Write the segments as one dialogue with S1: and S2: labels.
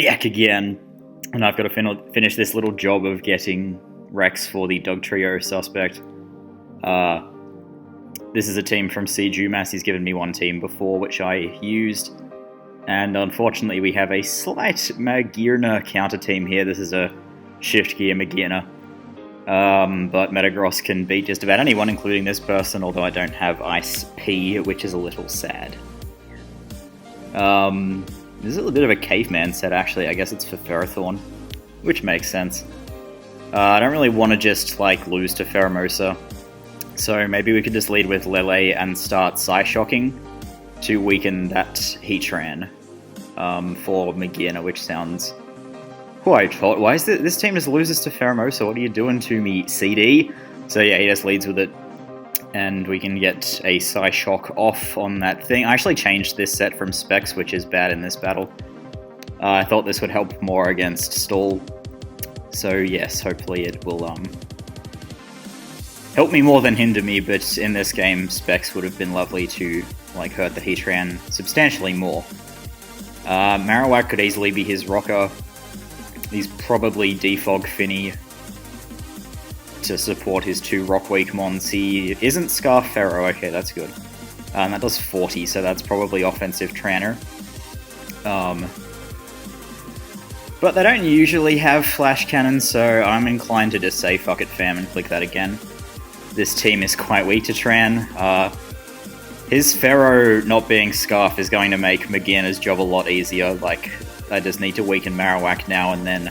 S1: BYACK again, and I've got to finish this little job of getting Rex for the Dog Trio suspect. This is a team from Cdumas. He's given me one team before, which I used, and unfortunately we have a slight Magirna counter team here. This is a shift gear Magirna, but Metagross can beat just about anyone, including this person, although I don't have Ice P, which is a little sad. This is a bit of a caveman set, actually. I guess it's for Ferrothorn, which makes sense. I don't really want to just, like, lose to Pheromosa, so maybe we could just lead with Lele and start Psyshocking to weaken that Heatran for Magirna, which sounds quite hot. Why is this team just loses to Pheromosa? What are you doing to me, CD? So yeah, he just leads with it, and we can get a Psyshock off on that thing. I actually changed this set from Specs, which is bad in this battle. I thought this would help more against Stall. So yes, hopefully it will help me more than hinder me, but in this game, Specs would have been lovely to like hurt the Heatran substantially more. Marowak could easily be his rocker. He's probably Defog Finny to support his two Rock Weak Mons. He isn't Scarf Pharaoh, okay, that's good. That does 40, so that's probably offensive Tranner. But they don't usually have Flash Cannons, so I'm inclined to just say fuck it fam and click that again. This team is quite weak to Tran. His Pharaoh not being Scarf is going to make Magirna's job a lot easier. Like, I just need to weaken Marowak now and then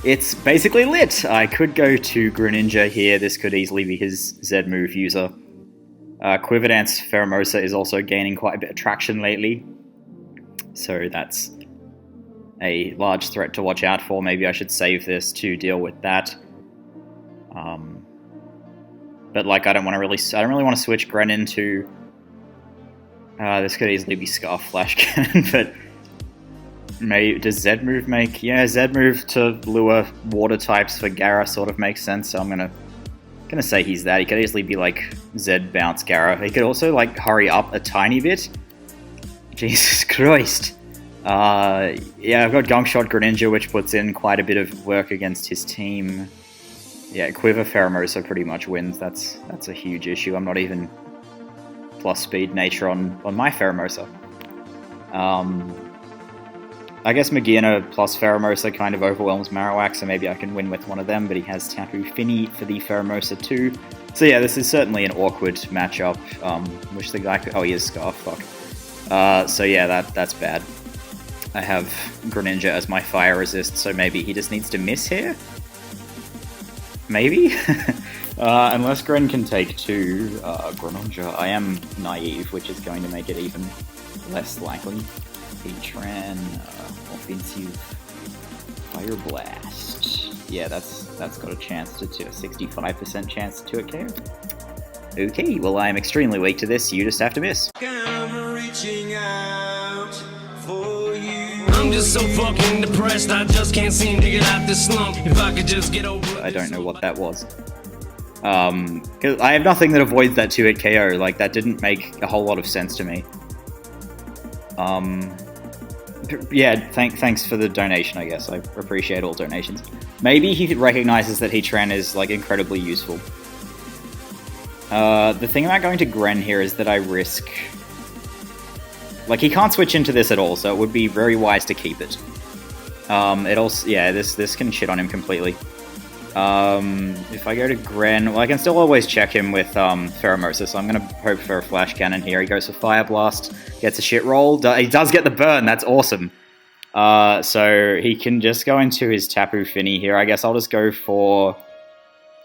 S1: it's basically lit! I could go to Greninja here. This could easily be his Z-move user. Quiver Dance Pheromosa is also gaining quite a bit of traction lately, so that's a large threat to watch out for. Maybe I should save this to deal with that. But like, I don't really want to switch Grenin to. This could easily be Scarf Flash Cannon, but maybe does Z-move make? Yeah, Z-move to lure water types for Gara sort of makes sense. So I'm gonna say he's that. He could easily be like Z-bounce Gara. He could also like hurry up a tiny bit. Jesus Christ. Yeah, I've got Gunk Shot Greninja, which puts in quite a bit of work against his team. Yeah, Quiver Pheromosa pretty much wins. That's a huge issue. I'm not even plus speed nature on my Pheromosa. I guess Magirna plus Pheromosa kind of overwhelms Marowak, so maybe I can win with one of them, but he has Tapu Finny for the Pheromosa too. So yeah, this is certainly an awkward matchup. Wish the guy could... Oh, he is Scarf, fuck. So yeah, that's bad. I have Greninja as my fire resist, so maybe he just needs to miss here? Maybe? Unless Gren can take two Greninja. I am naive, which is going to make it even less likely. Heatran, offensive Fire Blast. Yeah, that's got a chance to a 65% chance to a KO. Okay, well I'm extremely weak to this, you just have to miss.
S2: I'm reaching out for you. I'm just so fucking depressed, I just can't seem to get out this slump. If I could just get over.
S1: I don't know what that was. 'Cause I have nothing that avoids that 2-hit KO, like that didn't make a whole lot of sense to me. Yeah, thanks for the donation, I guess. I appreciate all donations. Maybe he recognizes that Heatran is, like, incredibly useful. The thing about going to Gren here is that I risk... Like, he can't switch into this at all, so it would be very wise to keep it. It also... Yeah, this can shit on him completely. If I go to Gren... Well, I can still always check him with Pheromosa, so I'm going to hope for a Flash Cannon here. He goes for Fire Blast, gets a shit roll. He does get the burn, that's awesome. So he can just go into his Tapu Finny here. I guess I'll just go for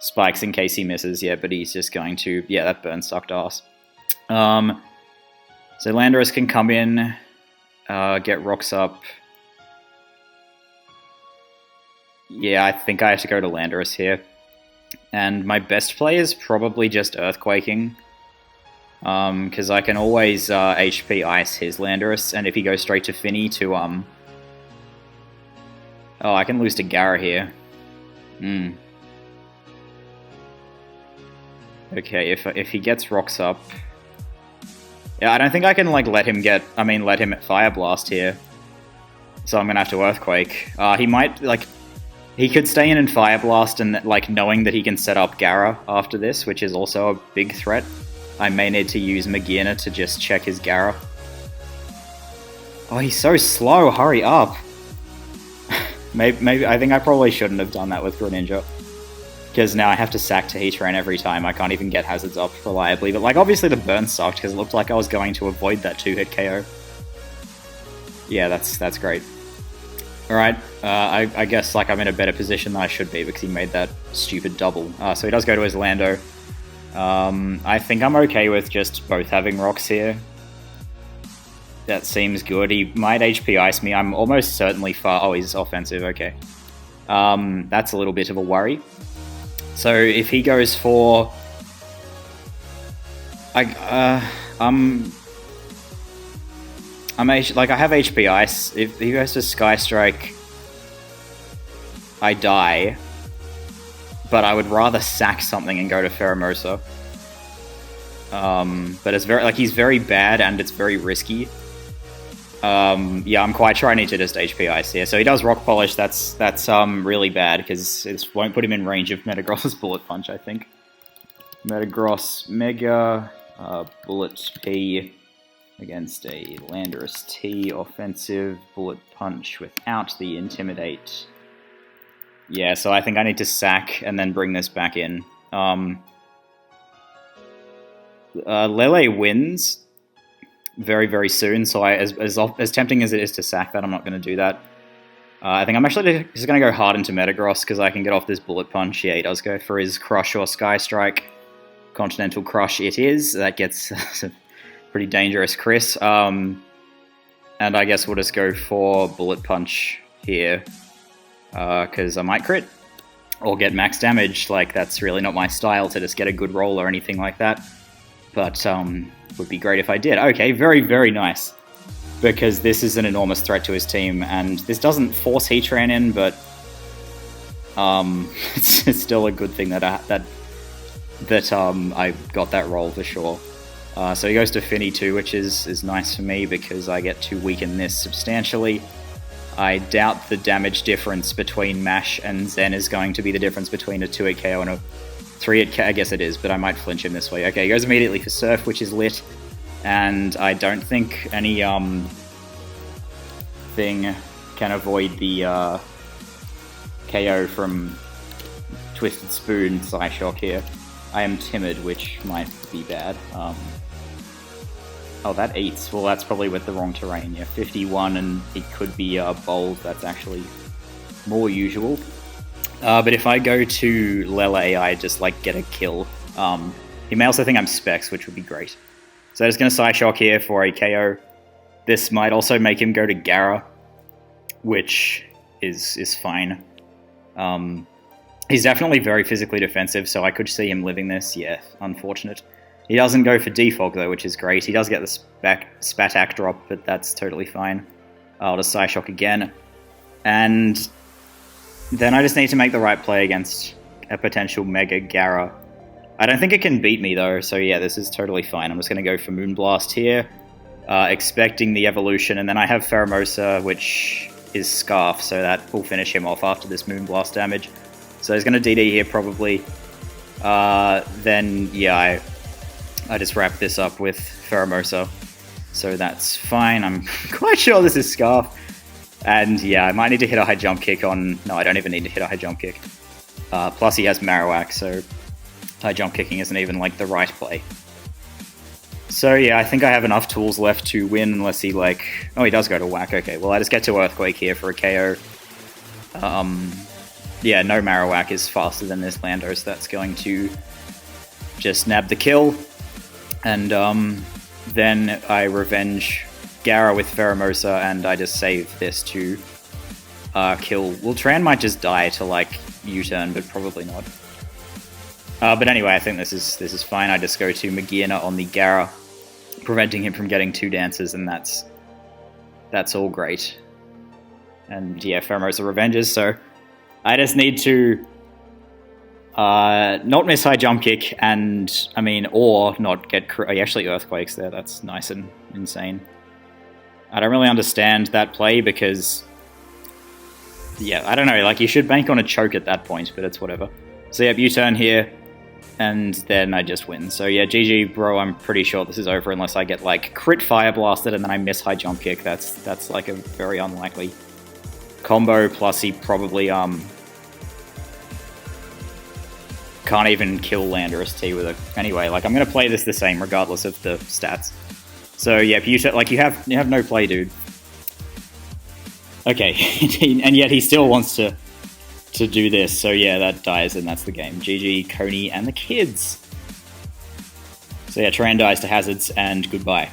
S1: Spikes in case he misses. Yeah, but he's just going to... Yeah, that burn sucked ass. So Landorus can come in, get Rocks up. Yeah, I think I have to go to Landorus here. And my best play is probably just Earthquaking. Because I can always HP Ice his Landorus, and if he goes straight to Finny to... Oh, I can lose to Gara here. Okay, if he gets Rocks up... Yeah, I don't think I can, like, let him Fire Blast here. So I'm gonna have to Earthquake. He might, like, he could stay in and Fire Blast, and, like, knowing that he can set up Gara after this, which is also a big threat, I may need to use Magina to just check his Gara. Oh, he's so slow, hurry up! maybe I think I probably shouldn't have done that with Greninja. Because now I have to sack to Heatran every time, I can't even get hazards up reliably. But, like, obviously the burn sucked, because it looked like I was going to avoid that 2-hit KO. Yeah, that's great. Alright, I guess, like, I'm in a better position than I should be, because he made that stupid double. So he does go to his Lando. I think I'm okay with just both having rocks here. That seems good. He might HP Ice me. I'm almost certainly far... Oh, he's offensive, okay. That's a little bit of a worry. So if he goes for... I have HP Ice. If he goes to Sky Strike, I die. But I would rather sack something and go to Pheromosa. But it's very, like, he's very bad and it's very risky. Yeah, I'm quite sure I need to just HP Ice here. So he does Rock Polish. That's really bad because it won't put him in range of Metagross's Bullet Punch, I think. Metagross Mega Bullet P against a Landorus T offensive Bullet Punch without the Intimidate. Yeah, so I think I need to sack and then bring this back in. Lele wins very, very soon, so as tempting as it is to sack that, I'm not going to do that. I think I'm actually just going to go hard into Metagross, because I can get off this Bullet Punch. Yeah, he does go for his Crush or Sky Strike. Continental Crush it is. That gets a pretty dangerous Chris. And I guess we'll just go for Bullet Punch here, because I might crit. Or get max damage. Like, that's really not my style to just get a good roll or anything like that. But, would be great if I did. Okay, very, very nice. Because this is an enormous threat to his team, and this doesn't force Heatran in, but it's still a good thing that I got that roll for sure. So he goes to Finny too, which is nice for me because I get to weaken this substantially. I doubt the damage difference between Mash and Zen is going to be the difference between a 2-hit KO and a 3-hit KO. I guess it is, but I might flinch him this way. Okay, he goes immediately for Surf, which is lit. And I don't think any thing can avoid the KO from Twisted Spoon Psyshock here. I am timid, which might be bad. Oh, that eats. Well, that's probably with the wrong terrain. Yeah, 51, and it could be bold. That's actually more usual. But if I go to Lele, I just, like, get a kill. He may also think I'm Specs, which would be great. So I'm just going to Psyshock here for a KO. This might also make him go to Gara, which is fine. He's definitely very physically defensive, so I could see him living this. Yeah, unfortunate. He doesn't go for Defog, though, which is great. He does get the Spatak drop, but that's totally fine. I'll just Psyshock again. And then I just need to make the right play against a potential Mega Gara. I don't think it can beat me, though, so yeah, this is totally fine. I'm just going to go for Moonblast here, expecting the evolution, and then I have Pheromosa, which is Scarf, so that will finish him off after this Moonblast damage. So he's going to DD here, probably. Then, yeah, I just wrap this up with Pheromosa, so that's fine. I'm quite sure this is Scarf. And yeah, I might need to hit a high jump kick on... No, I don't even need to hit a high jump kick. Plus he has Marowak, so high jump kicking isn't even, like, the right play. So yeah, I think I have enough tools left to win unless he, like... Oh, he does go to Whack. Okay, well, I just get to Earthquake here for a KO. Yeah, no Marowak is faster than this Lando, so that's going to just nab the kill. And then I revenge Gara with Pheromosa, and I just save this to kill. Well, Tran might just die to, like, U-turn, but probably not. But anyway, I think this is fine. I just go to Magina on the Gara, preventing him from getting 2 dances, and that's all great. And yeah, Pheromosa revenges, so I just need to not miss high jump kick, and, I mean, or not get... He actually Earthquakes there. That's nice and insane. I don't really understand that play, because yeah, I don't know, like, you should bank on a choke at that point, but it's whatever. So, yep, U-turn here, and then I just win. So, yeah, GG, bro, I'm pretty sure this is over unless I get, like, crit fire blasted and then I miss high jump kick. That's like, a very unlikely combo, plus he probably, can't even kill Landorus T with it. Anyway, like, I'm gonna play this the same regardless of the stats. So, yeah, you have no play, dude. Okay, and yet he still wants to do this, so yeah, that dies and that's the game. GG, Coney, and the kids. So yeah, Tran dies to hazards, and goodbye.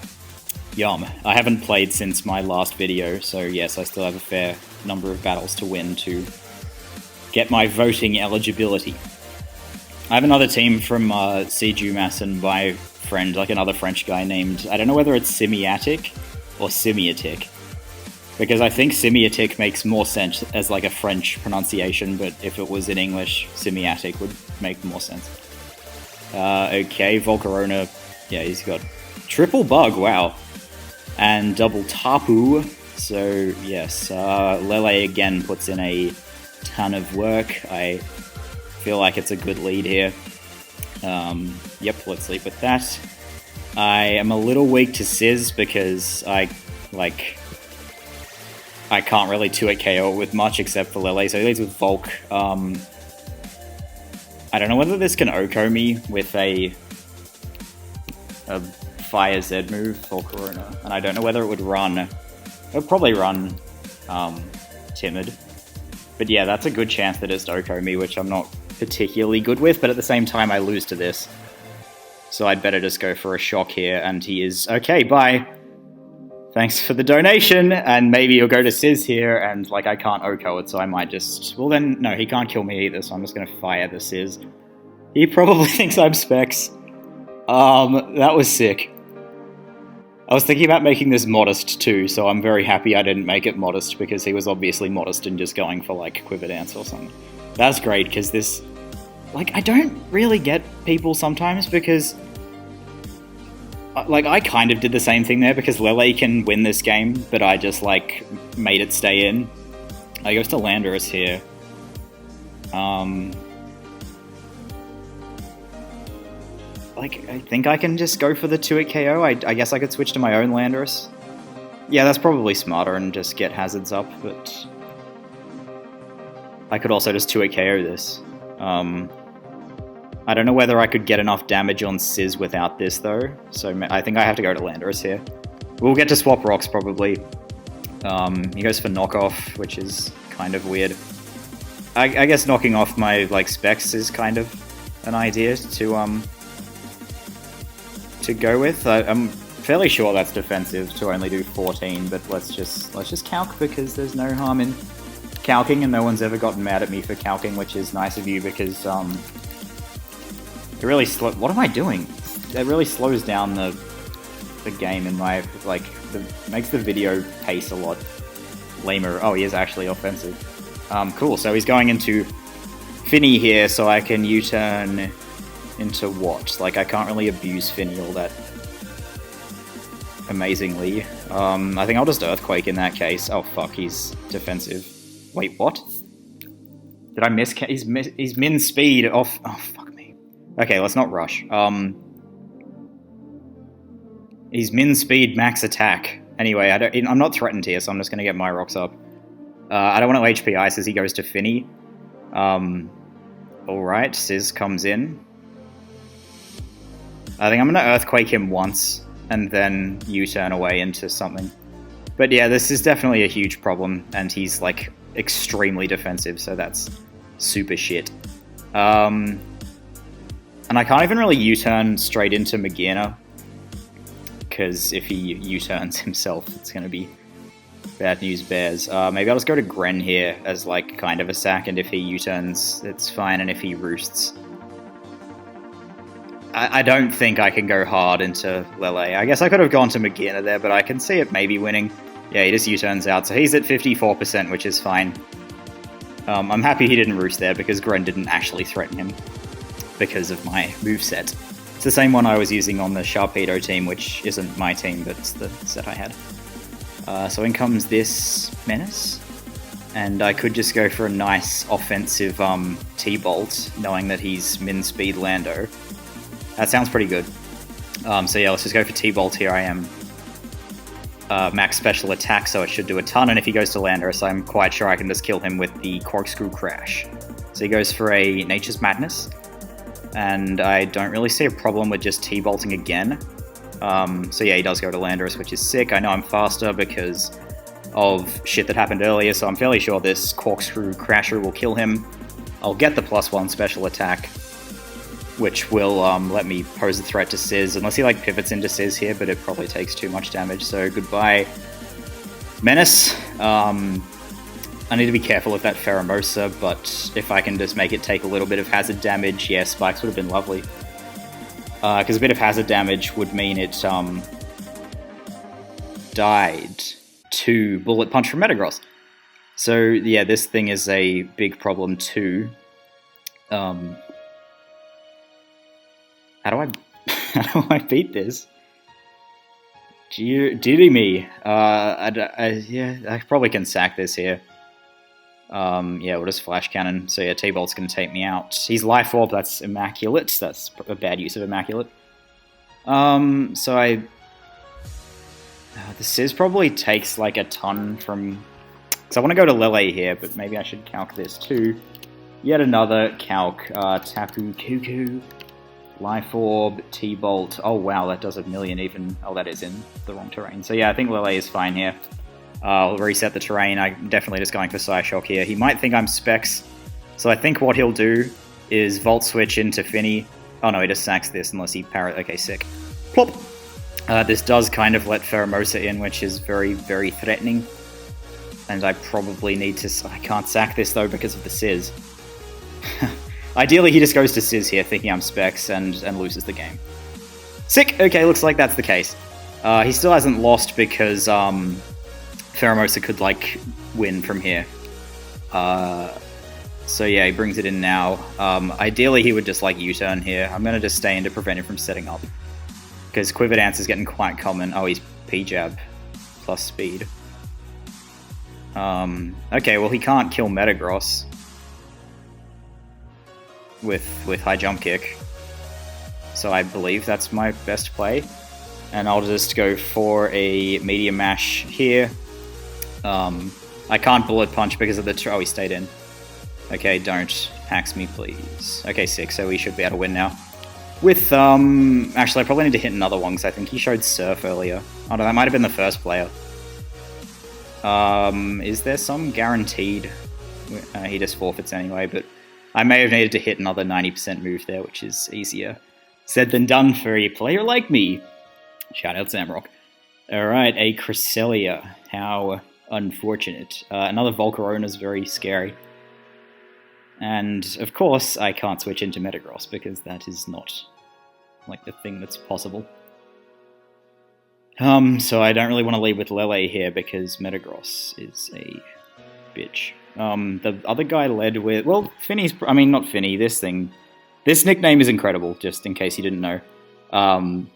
S1: Yum. I haven't played since my last video, so yes, I still have a fair number of battles to win to get my voting eligibility. I have another team from Cdumas and my friend, like another French guy named, I don't know whether it's Simiatic or Simiatic, because I think Simiatic makes more sense as like a French pronunciation, but if it was in English, Simiatic would make more sense. Okay, Volcarona, yeah, he's got triple bug, wow, and double Tapu, so yes, Lele again puts in a ton of work. I feel like it's a good lead here. Yep, let's leave with that. I am a little weak to Sizz because I can't really 2-hit KO with much except for Lele, so he leads with Volk. I don't know whether this can OHKO me with a Fire Z move, Volcarona, and I don't know whether it would run. It would probably run Timid. But yeah, that's a good chance that it's OHKO me, which I'm not particularly good with, but at the same time I lose to this. So I'd better just go for a shock here, and he is, okay, bye. Thanks for the donation, and maybe he'll go to Sizz here, and, like, I can't OHKO it, so I might just... Well then, no, he can't kill me either, so I'm just gonna fire the Sizz. He probably thinks I'm Specs. That was sick. I was thinking about making this modest too, so I'm very happy I didn't make it modest, because he was obviously modest and just going for, like, Quiver Dance or something. That's great, because this... Like, I don't really get people sometimes, because... Like, I kind of did the same thing there, because Lele can win this game, but I just, like, made it stay in. I goes to Landorus here. Like, I think I can just go for the 2-hit KO. I guess I could switch to my own Landorus. Yeah, that's probably smarter and just get hazards up, but... I could also just 2-hit KO this. I don't know whether I could get enough damage on Sizz without this, though, so I think I have to go to Landorus here. We'll get to swap rocks, probably. He goes for knockoff, which is kind of weird. I guess knocking off my, like, specs is kind of an idea to go with. I'm fairly sure that's defensive to only do 14, but let's just calc, because there's no harm in calcing, and no one's ever gotten mad at me for calcing, which is nice of you, because, it really what am I doing? It really slows down the game in my, like, makes the video pace a lot lamer. Oh, he is actually offensive. Cool, so he's going into Finny here, so I can U-turn into what? Like, I can't really abuse Finny all that amazingly. I think I'll just Earthquake in that case. Oh fuck, he's defensive. Wait, what? Did I miss? He's min speed off. Oh fuck. Okay, let's not rush. He's min speed, max attack. Anyway, I'm not threatened here, so I'm just going to get my rocks up. I don't want to HP Ice as he goes to Finny. Alright, Sizz comes in. I think I'm going to Earthquake him once, and then U-turn away into something. But yeah, this is definitely a huge problem, and he's, like, extremely defensive, so that's super shit. And I can't even really U-turn straight into Magina, because if he U-turns himself, it's going to be bad news bears. Maybe I'll just go to Gren here as, like, kind of a sack, and if he U-turns, it's fine, and if he roosts... I don't think I can go hard into Lele. I guess I could have gone to Magina there, but I can see it maybe winning. Yeah, he just U-turns out, so he's at 54%, which is fine. I'm happy he didn't roost there, because Gren didn't actually threaten him because of my moveset. It's the same one I was using on the Sharpedo team, which isn't my team, but it's the set I had. So in comes this Menace. And I could just go for a nice offensive T-Bolt, knowing that he's min-speed Lando. That sounds pretty good. So yeah, let's just go for T-Bolt here. I am max special attack, so it should do a ton, and if he goes to Landorus, I'm quite sure I can just kill him with the Corkscrew Crash. So he goes for a Nature's Madness, and I don't really see a problem with just T-Bolting again. So yeah, he does go to Landorus, which is sick. I know I'm faster because of shit that happened earlier, so I'm fairly sure this Corkscrew Crasher will kill him. I'll get the +1 special attack, which will let me pose a threat to Sizz, unless he like pivots into Sizz here, but it probably takes too much damage, so goodbye Menace. I need to be careful with that Pheromosa, but if I can just make it take a little bit of hazard damage, yeah, Spikes would have been lovely. Because a bit of hazard damage would mean it died to Bullet Punch from Metagross. So yeah, this thing is a big problem too. How do I beat this? Diddy me. Yeah, I probably can sack this here. Yeah, we'll just Flash Cannon. So yeah, T-Bolt's gonna take me out. He's Life Orb, that's immaculate. That's a bad use of immaculate. So I... the Sizz probably takes like a ton from... Because I want to go to Lele here, but maybe I should calc this too. Yet another calc. Tapu Cuckoo. Life Orb, T-Bolt. Oh wow, that does a million even. Oh, that is in the wrong terrain. So yeah, I think Lele is fine here. I'll reset the terrain. I'm definitely just going for Psyshock here. He might think I'm Specs. So I think what he'll do is Volt Switch into Finny. Oh no, he just sacks this unless he parry. Okay, sick. Plop! This does kind of let Pheromosa in, which is very, very threatening. And I probably need to... I can't sack this though because of the Sizz. Ideally, he just goes to Sizz here, thinking I'm Specs, and loses the game. Sick! Okay, looks like that's the case. He still hasn't lost because Pheromosa could, like, win from here. So yeah, he brings it in now. Ideally, he would just, like, U-turn here. I'm going to just stay in to prevent him from setting up. Because Quiver Dance is getting quite common. Oh, he's P-Jab plus speed. Okay, well, he can't kill Metagross with High Jump Kick. So I believe that's my best play. And I'll just go for a Medium Mash here. I can't Bullet Punch because of the... Oh, he stayed in. Okay, don't hacks me, please. Okay, sick, so we should be able to win now. With, actually, I probably need to hit another one, because I think he showed Surf earlier. Oh, no, that might have been the first player. Is there some guaranteed... he just forfeits anyway, but I may have needed to hit another 90% move there, which is easier said than done for a player like me. Shout out Samrock. Alright, a Cresselia. How unfortunate. Another Volcarona is very scary. And, of course, I can't switch into Metagross, because that is not, like, the thing that's possible. So I don't really want to lead with Lele here, because Metagross is a bitch. The other guy led with... Well, Finny's... I mean, not Finny, this thing... This nickname is incredible, just in case you didn't know. I'm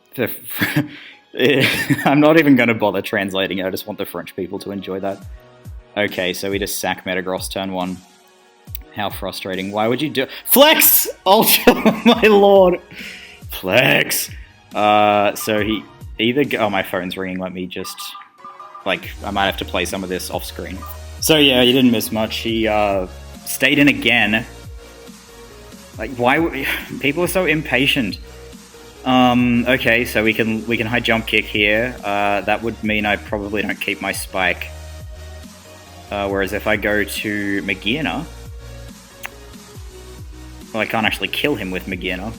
S1: not even going to bother translating it, I just want the French people to enjoy that. Okay, so we just sack Metagross turn 1. How frustrating. Why would you do... Flex! Ultra, my lord! Flex! So he either... Oh, my phone's ringing, let me just... Like, I might have to play some of this off screen. So yeah, he didn't miss much. He stayed in again. Like, why? People are so impatient. Okay, so we can high jump kick here. That would mean I probably don't keep my spike. Whereas if I go to Magearna, well, I can't actually kill him with Magearna.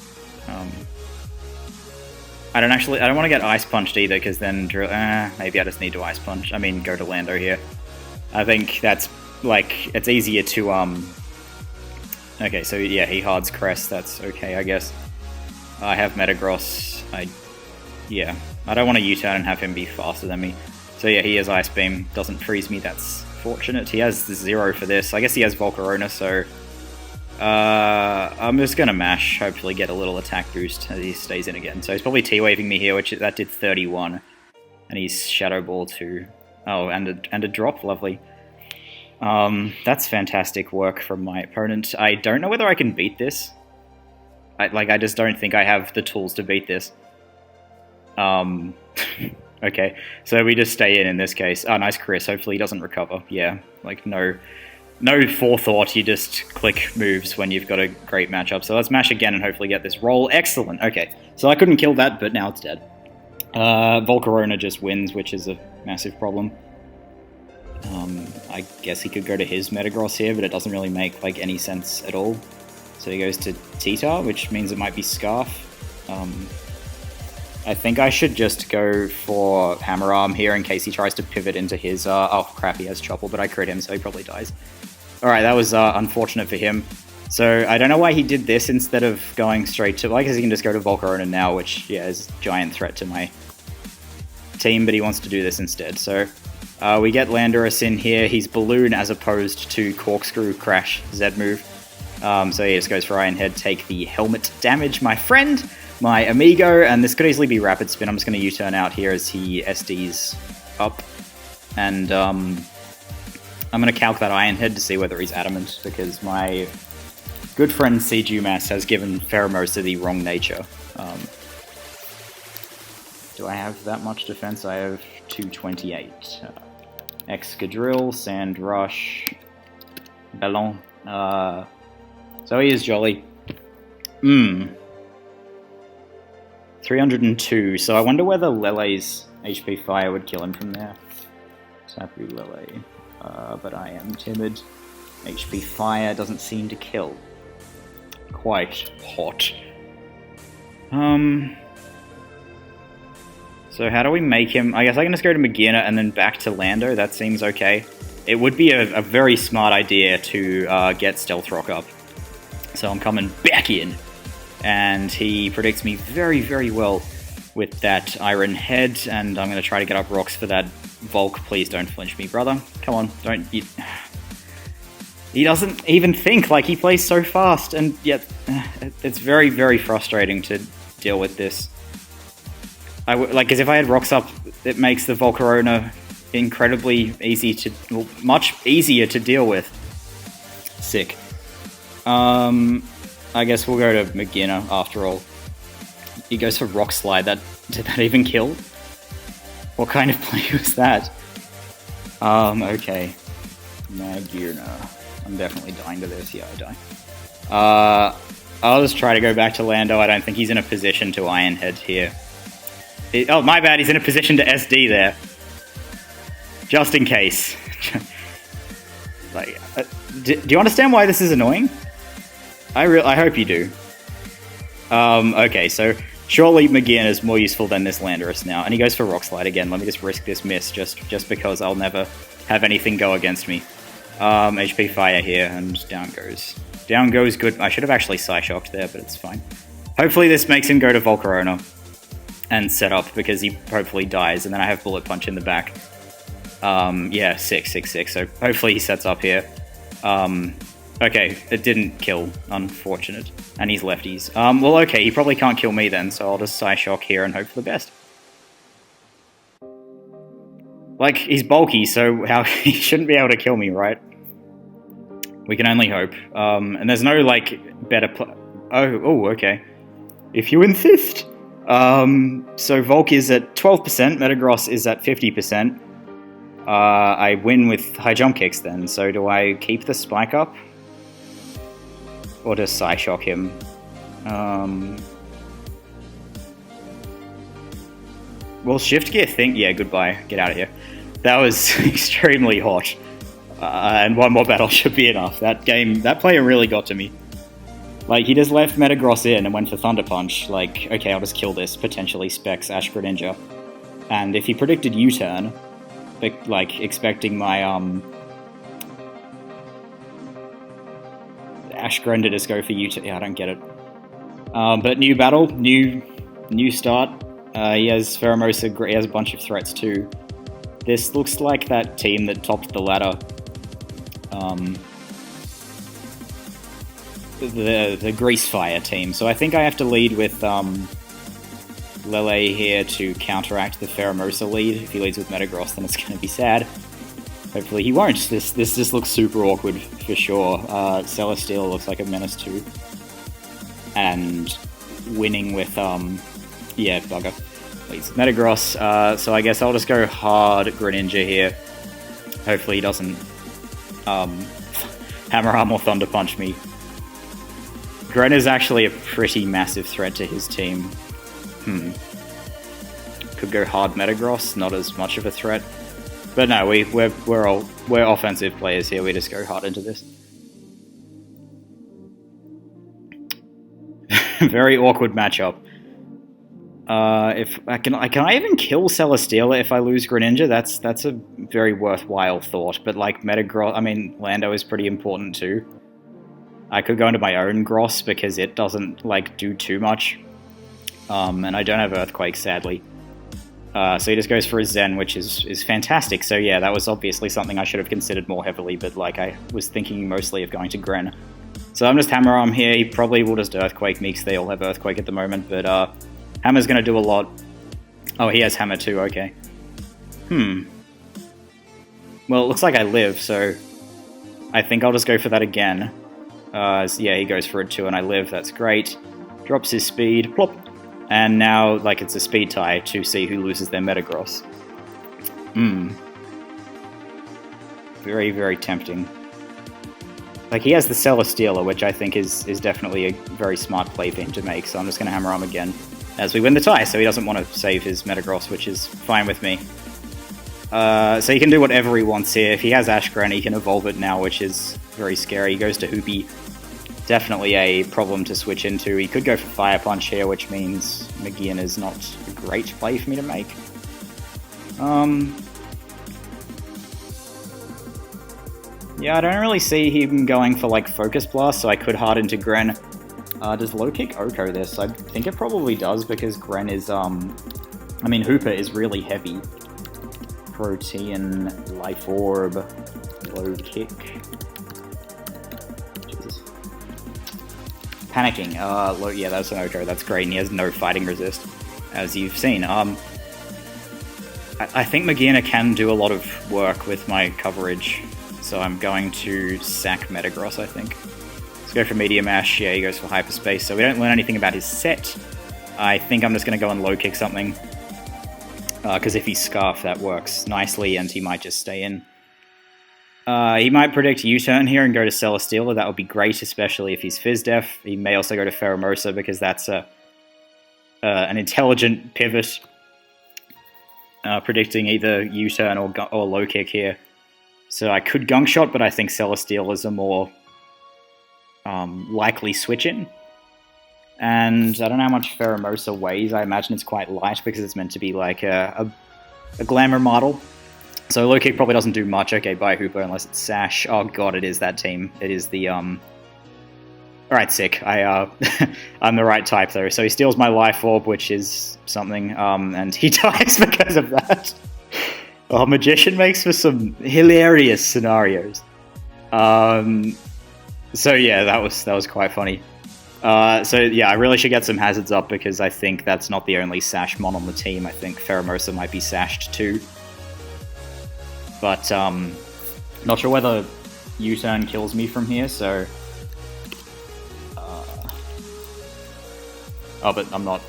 S1: I don't want to get ice punched either, because then maybe I just need to ice punch. I mean, go to Lando here. I think that's, like, it's easier to, Okay, so yeah, he hards Crest, that's okay, I guess. I have Metagross, yeah. I don't want to U-turn and have him be faster than me. So yeah, he has Ice Beam, doesn't freeze me, that's fortunate. He has 0 for this, I guess he has Volcarona, so... I'm just gonna mash, hopefully get a little attack boost as he stays in again. So he's probably T-waving me here, which that did 31. And he's Shadow Ball too. Oh, and a drop, lovely. That's fantastic work from my opponent. I don't know whether I can beat this. I just don't think I have the tools to beat this. Okay, so we just stay in this case. Oh, nice Chris. Hopefully he doesn't recover. Yeah, like no forethought. You just click moves when you've got a great matchup. So let's mash again and hopefully get this roll. Excellent. Okay, so I couldn't kill that, but now it's dead. Volcarona just wins, which is a massive problem. I guess he could go to his Metagross here, but it doesn't really make like any sense at all. So he goes to Tita, which means it might be Scarf. I think I should just go for Hammer Arm here in case he tries to pivot into his... oh crap, he has Chopple, but I crit him, so he probably dies. Alright, that was unfortunate for him. So I don't know why he did this instead of going straight to... I guess he can just go to Volcarona now, which, yeah, is a giant threat to my team, but he wants to do this instead. So we get Landorus in here. He's Balloon as opposed to Corkscrew, Crash, Z move. So he just goes for Iron Head, take the helmet damage, my friend, my amigo, and this could easily be Rapid Spin. I'm just going to U-turn out here as he SDs up, and I'm going to calc that Iron Head to see whether he's Adamant, because my good friend Cdumas has given Pheromosa the wrong nature. Do I have that much defense? I have 228. Excadrill, Sand Rush, Ballon. So he is Jolly. 302, so I wonder whether Lele's HP Fire would kill him from there. Tapu Lele. But I am timid. HP Fire doesn't seem to kill. Quite hot. So how do we make him... I guess I can just go to Magina and then back to Lando. That seems okay. It would be a very smart idea to get Stealth Rock up. So I'm coming back in. And he predicts me very, very well with that Iron Head. And I'm going to try to get up rocks for that Volk. Please don't flinch me, brother. Come on, don't... He doesn't even think, like, he plays so fast. And yet, it's very, very frustrating to deal with this. Because if I had rocks up, it makes the Volcarona incredibly easy to... Well, much easier to deal with. Sick. I guess we'll go to Magina after all. He goes for Rock Slide. Did that even kill? What kind of play was that? Okay. Magina. I'm definitely dying to this. Yeah, I die. I'll just try to go back to Lando. I don't think he's in a position to Iron Head here. Oh, my bad. He's in a position to SD there. Just in case. Like, do you understand why this is annoying? I hope you do. Okay, so surely Magina is more useful than this Landorus now. And he goes for Rock Slide again. Let me just risk this miss just because I'll never have anything go against me. HP Fire here, and down goes. Down goes good. I should have actually Psyshocked there, but it's fine. Hopefully this makes him go to Volcarona and set up, because he hopefully dies, and then I have Bullet Punch in the back. Yeah, 6. So hopefully he sets up here. Okay, it didn't kill, unfortunate. And he's lefties. Well, okay, he probably can't kill me then, so I'll just Psyshock here and hope for the best. Like, he's bulky, so he shouldn't be able to kill me, right? We can only hope. And there's no, like, better Oh, okay. If you insist. So Volk is at 12%, Metagross is at 50%. I win with high jump kicks then, so do I keep the spike up? Or just Psyshock him? Well, shift gear think... Yeah, goodbye. Get out of here. That was extremely hot. And one more battle should be enough. That player really got to me. Like, he just left Metagross in and went for Thunder Punch. Like, okay, I'll just kill this, potentially Specs, Ash Greninja. And if he predicted U-turn, like, expecting my, Ash Greninja to just go for U-turn... Yeah, I don't get it. But new battle, new start. He has Pheromosa, he has a bunch of threats too. This looks like that team that topped the ladder. The Grease Fire team. So I think I have to lead with Lele here to counteract the Pheromosa lead. If he leads with Metagross, then it's going to be sad. Hopefully he won't. This just looks super awkward for sure. Celesteela looks like a menace too. And winning with, yeah, bugger. Please. Metagross, so I guess I'll just go hard Greninja here. Hopefully he doesn't Hammer Arm or Thunder Punch me. Gren is actually a pretty massive threat to his team. Could go hard Metagross, not as much of a threat. But no, we're offensive players here. We just go hard into this. Very awkward matchup. If can I even kill Celesteela if I lose Greninja? That's a very worthwhile thought. But like Metagross, I mean Lando is pretty important too. I could go into my own Gross because it doesn't like do too much. And I don't have Earthquake, sadly. So he just goes for a Zen, which is fantastic. So yeah, that was obviously something I should have considered more heavily, but like I was thinking mostly of going to Gren. So I'm just Hammer Arm here. He probably will just Earthquake me because they all have Earthquake at the moment, but Hammer's going to do a lot. Oh, he has Hammer too, okay. Well, it looks like I live, so I think I'll just go for that again. Yeah, he goes for it too, and I live. That's great. Drops his speed. Plop. And now, like, it's a speed tie to see who loses their Metagross. Very, very tempting. Like, he has the Celesteela, which I think is definitely a very smart play for him to make, so I'm just going to Hammer Arm again as we win the tie, so he doesn't want to save his Metagross, which is fine with me. So he can do whatever he wants here. If he has Ashgren, he can evolve it now, which is very scary. He goes to Hoopy. Definitely a problem to switch into. He could go for Fire Punch here, which means Magian is not a great play for me to make. Yeah, I don't really see him going for like Focus Blast, so I could hard into Gren. Does Low Kick Oko this? I think it probably does, because Gren is, I mean, Hooper is really heavy. Protean, Life Orb, Low Kick. Jesus. Panicking. Yeah, that's an Oko. That's great, and he has no fighting resist, as you've seen. I think Magiana can do a lot of work with my coverage, so I'm going to sack Metagross, I think. Let's go for Meteor Mash. Yeah, he goes for Hyperspace, so we don't learn anything about his set. I think I'm just going to go and low kick something, because if he's Scarf, that works nicely, and he might just stay in. He might predict U-turn here and go to Celesteela. That would be great, especially if he's Fizdef. He may also go to Pheromosa, because that's an intelligent pivot, predicting either U-turn or low kick here. So I could Gunk Shot, but I think Celesteela is a more likely switch in. And I don't know how much Pheromosa weighs. I imagine it's quite light because it's meant to be like a glamour model. So low kick probably doesn't do much. Okay, bye Hooper, unless it's Sash. Oh god, it is that team. It is the Alright, sick. I'm the right type though. So he steals my Life Orb, which is something, and he dies because of that. Oh, Magician makes for some hilarious scenarios. So yeah, that was quite funny. So yeah, I really should get some hazards up, because I think that's not the only Sash mon on the team. I think Pheromosa might be sashed too. But not sure whether U-turn kills me from here, so oh, but I'm not.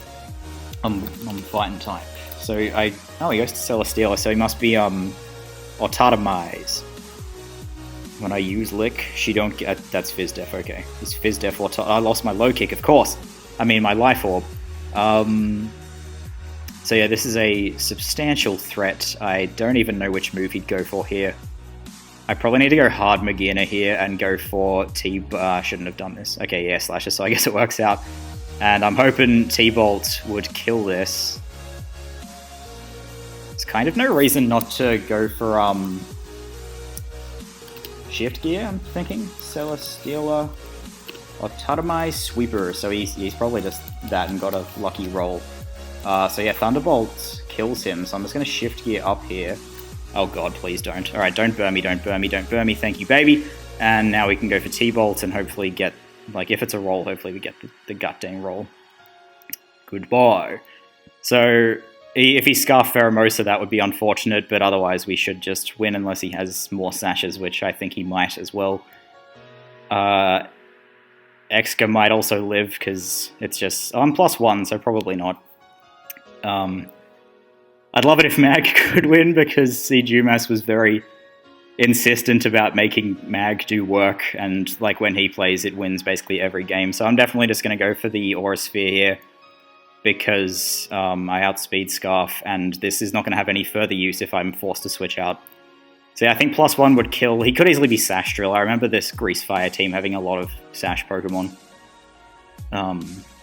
S1: I'm fighting type. So he goes to Celesteela, so he must be Autotomize. When I use Lick, she don't get... that's Fizdef, okay. He's Fizdef or... I lost my low kick, of course. I mean, my Life Orb. So yeah, this is a substantial threat. I don't even know which move he'd go for here. I probably need to go hard Magiana here and go for I shouldn't have done this. Okay, yeah, Slasher, so I guess it works out. And I'm hoping T-Bolt would kill this. There's kind of no reason not to go for, Shift Gear, I'm thinking. Celesteela. Autotomize Sweeper. So he's probably just that and got a lucky roll. So yeah, Thunderbolt kills him. So I'm just going to Shift Gear up here. Oh god, please don't. Alright, don't burn me, don't burn me, don't burn me. Thank you, baby. And now we can go for T-Bolt and hopefully get... like, if it's a roll, hopefully we get the gut dang roll. Goodbye. So, If he Scarf Pheromosa, that would be unfortunate, but otherwise we should just win unless he has more sashes, which I think he might as well. Exca might also live, because it's just... Oh, I'm +1, so probably not. I'd love it if Mag could win, because Cdumas was very insistent about making Mag do work, and like when he plays, it wins basically every game. So I'm definitely just going to go for the Aura Sphere here, because I outspeed Scarf, and this is not going to have any further use if I'm forced to switch out. So yeah, I think +1 would kill. He could easily be Sash Drill. I remember this Grease Fire team having a lot of Sash Pokemon.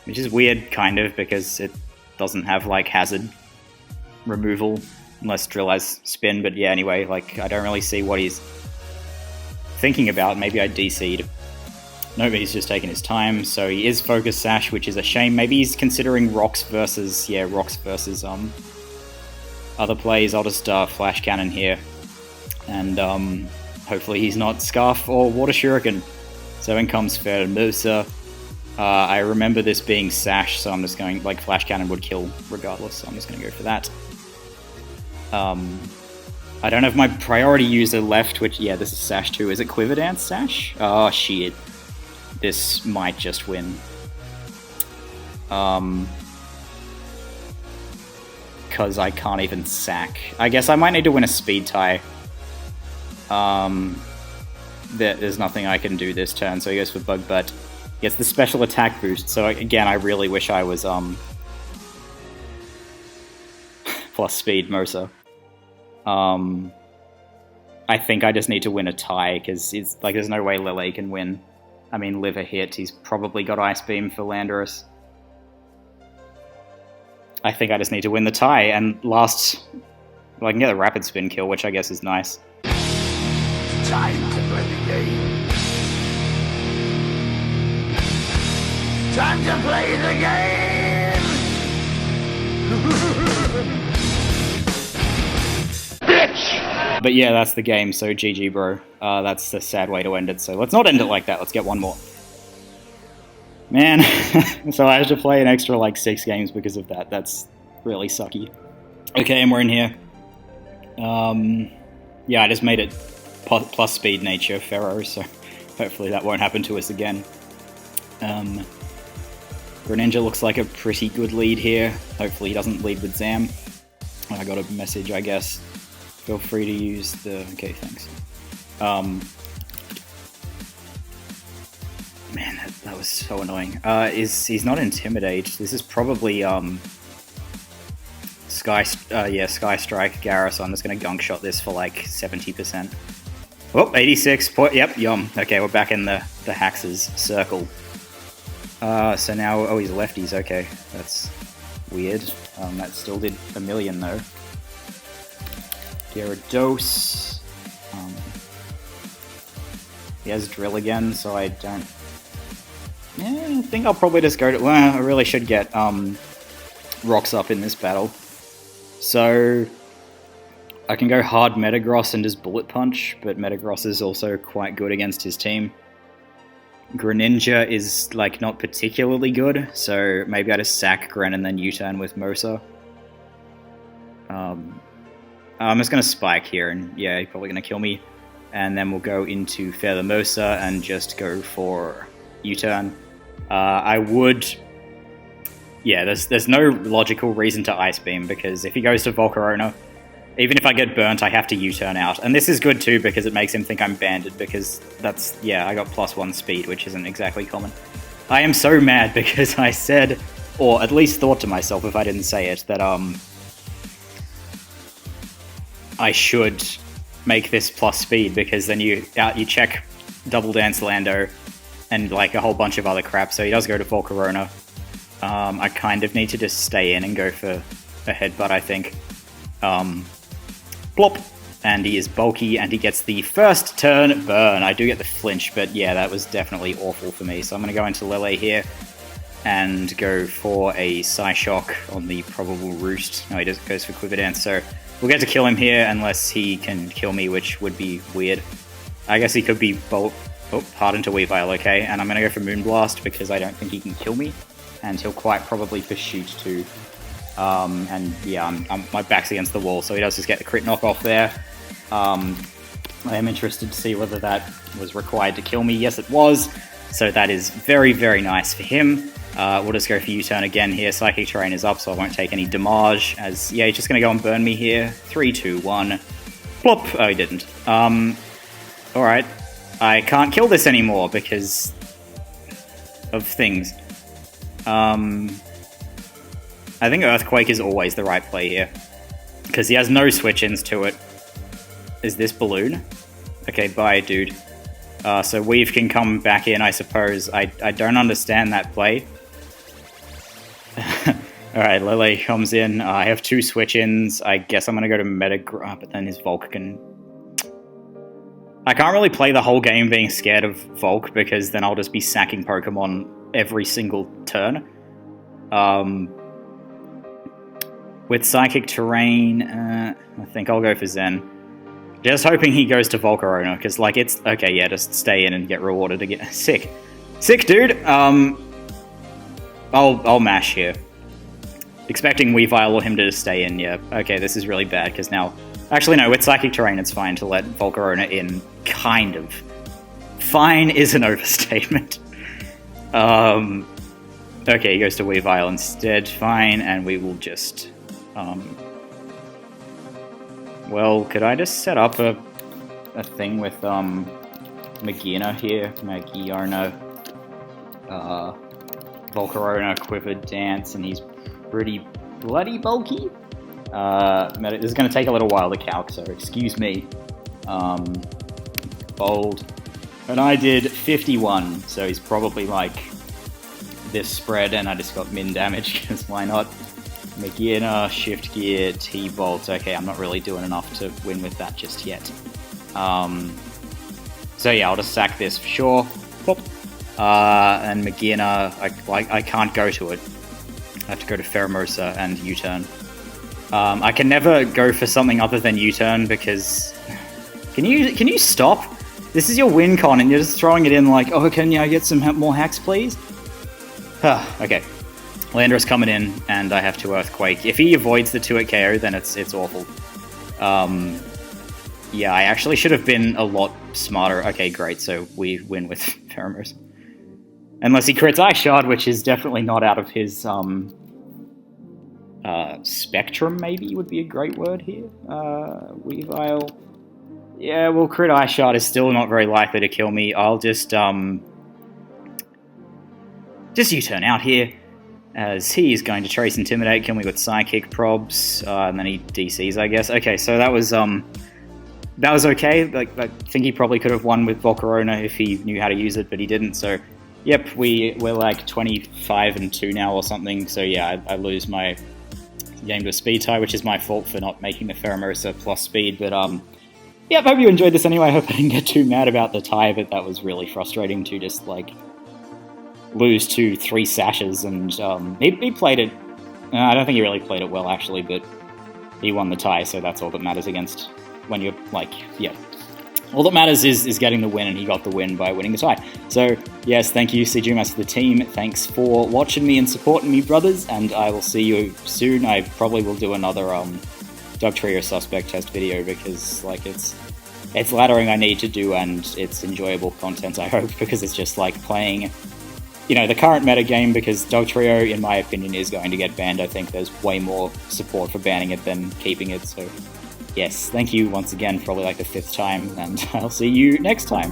S1: Which is weird, kind of, because it doesn't have, like, hazard removal, unless Drill has Spin. But yeah, anyway, like, I don't really see what he's thinking about. Maybe I DC'd. No, but he's just taking his time, so he is Focus Sash, which is a shame. Maybe he's considering Rocks versus other plays. I'll just Flash Cannon here. And hopefully he's not Scarf or Water Shuriken. So in comes Pheromosa. I remember this being Sash, so I'm just going, like, Flash Cannon would kill regardless, so I'm just going to go for that. I don't have my priority user left, which, yeah, this is Sash 2. Is it Quiver Dance Sash? Oh, shit. This might just win. Because I can't even sack. I guess I might need to win a speed tie. There's nothing I can do this turn, so he goes for Bug Butt. Gets the special attack boost, so again, I really wish I was, plus speed Mosa. I think I just need to win a tie, because it's like there's no way Lele can win. I mean, live a hit, he's probably got Ice Beam for Landorus. I think I just need to win the tie, and last... Well, I can get a Rapid Spin kill, which I guess is nice.
S3: Time to play the game. Time to play the game. Bitch!
S1: But yeah, that's the game, so GG, bro. That's a sad way to end it, so let's not end it like that. Let's get one more. Man, so I have to play an extra, like, 6 games because of that. That's really sucky. Okay, and we're in here. Yeah, I just made it plus speed nature Pharaoh, so hopefully that won't happen to us again. Greninja looks like a pretty good lead here. Hopefully he doesn't lead with Zam. I got a message, I guess. Feel free to use the... Okay, thanks. Man, that was so annoying. He's not Intimidate. This is probably, Sky Strike Gyara, so I'm just gonna Gunk Shot this for like 70%. Oh, 86. Yep, yum. Okay, we're back in the Hax's circle. So now, oh, he's lefties. Okay, that's weird. That still did a million though. Gyarados. He has Drill again, so I don't. Yeah, I think I'll probably just go to. Well, I really should get Rocks up in this battle. So I can go hard Metagross and just Bullet Punch, but Metagross is also quite good against his team. Greninja is, like, not particularly good, so maybe I just sack Gren and then U-turn with Mosa. I'm just going to Spike here, and yeah, he's probably going to kill me. And then we'll go into Pheromosa and just go for U-turn. I would... Yeah, there's no logical reason to Ice Beam, because if he goes to Volcarona, even if I get burnt, I have to U-turn out. And this is good too, because it makes him think I'm banded, because that's... Yeah, I got +1 speed, which isn't exactly common. I am so mad because I said, or at least thought to myself if I didn't say it, that I should make this plus speed, because then you check Double Dance Lando and like a whole bunch of other crap, so he does go to Volcarona. I kind of need to just stay in and go for a headbutt, I think. Plop! And he is bulky, and he gets the first turn burn. I do get the flinch, but yeah, that was definitely awful for me. So I'm going to go into Lele here and go for a Psyshock on the probable Roost. No, he just goes for Quiver Dance, so we'll get to kill him here unless he can kill me, which would be weird. I guess he could be Hardened to Weavile, okay. And I'm going to go for Moonblast because I don't think he can kill me. And he'll quite probably Pursuit too. And yeah, my back's against the wall, so he does just get the crit knockoff there. I am interested to see whether that was required to kill me. Yes, it was. So that is very, very nice for him. We'll just go for U-turn again here. Psychic Terrain is up, so I won't take any damage. As yeah, he's just going to go and burn me here. 3, 2, 1. Plop! Oh, he didn't. Alright. I can't kill this anymore because of things. I think Earthquake is always the right play here. Because he has no switch-ins to it. Is this Balloon? Okay, bye, dude. So Weave can come back in, I suppose. I don't understand that play. Alright, Lele comes in. I have 2 switch-ins. I guess I'm going to go to Meta... but then his Volk can... I can't really play the whole game being scared of Volk, because then I'll just be sacking Pokemon every single turn. With Psychic Terrain, I think I'll go for Zen. Just hoping he goes to Volcarona, because, like, it's... Okay, yeah, just stay in and get rewarded again. Sick. Sick, dude! I'll mash here. Expecting Weavile or him to just stay in, yeah. Okay, this is really bad, because now... Actually, no, with Psychic Terrain, it's fine to let Volcarona in, kind of. Fine is an overstatement. Okay, he goes to Weavile instead. Fine, and we will just... Well, could I just set up a thing with, Magina here? Magiarna. Volcarona, Quivered Dance, and he's pretty bloody bulky. This is going to take a little while to calc, so excuse me. Bold. And I did 51, so he's probably like this spread, and I just got min damage, because why not? Magina, Shift Gear, T-Bolt. Okay, I'm not really doing enough to win with that just yet. So yeah, I'll just sack this for sure. Pop. And Magina, I can't go to it. I have to go to Pheromosa and U-turn. I can never go for something other than U-turn because... Can you stop? This is your win con and you're just throwing it in like, oh, can I get some more hacks, please? Okay. Landra's coming in, and I have to Earthquake. If he avoids the 2-hit KO, then it's awful. Yeah, I actually should have been a lot smarter. Okay, great, so we win with Pheromosa. Unless he crits Ice Shard, which is definitely not out of his, spectrum, maybe, would be a great word here. Weavile. Yeah, well, crit Ice Shard is still not very likely to kill me. I'll just U-turn out here, as he is going to Trace Intimidate, kill me with Psychic Probs, and then he DCs, I guess. Okay, so that was okay. Like, I think he probably could have won with Volcarona if he knew how to use it, but he didn't, so... Yep, we're like 25-2 now or something, so yeah, I lose my game to a speed tie, which is my fault for not making the Pheromosa plus speed, but yeah, I hope you enjoyed this anyway. I hope I didn't get too mad about the tie, but that was really frustrating to just, like, lose to 3 sashes, and he played it... I don't think he really played it well, actually, but he won the tie, so that's all that matters against when you're, like, yeah. All that matters is getting the win, and he got the win by winning the tie. So, yes, thank you, Cdumas, to the team. Thanks for watching me and supporting me, brothers, and I will see you soon. I probably will do another Dugtrio Suspect test video, because, like, it's laddering I need to do, and it's enjoyable content, I hope, because it's just like playing, you know, the current meta game, because Dugtrio, in my opinion, is going to get banned. I think there's way more support for banning it than keeping it, so... Yes, thank you once again, probably like the 5th time, and I'll see you next time.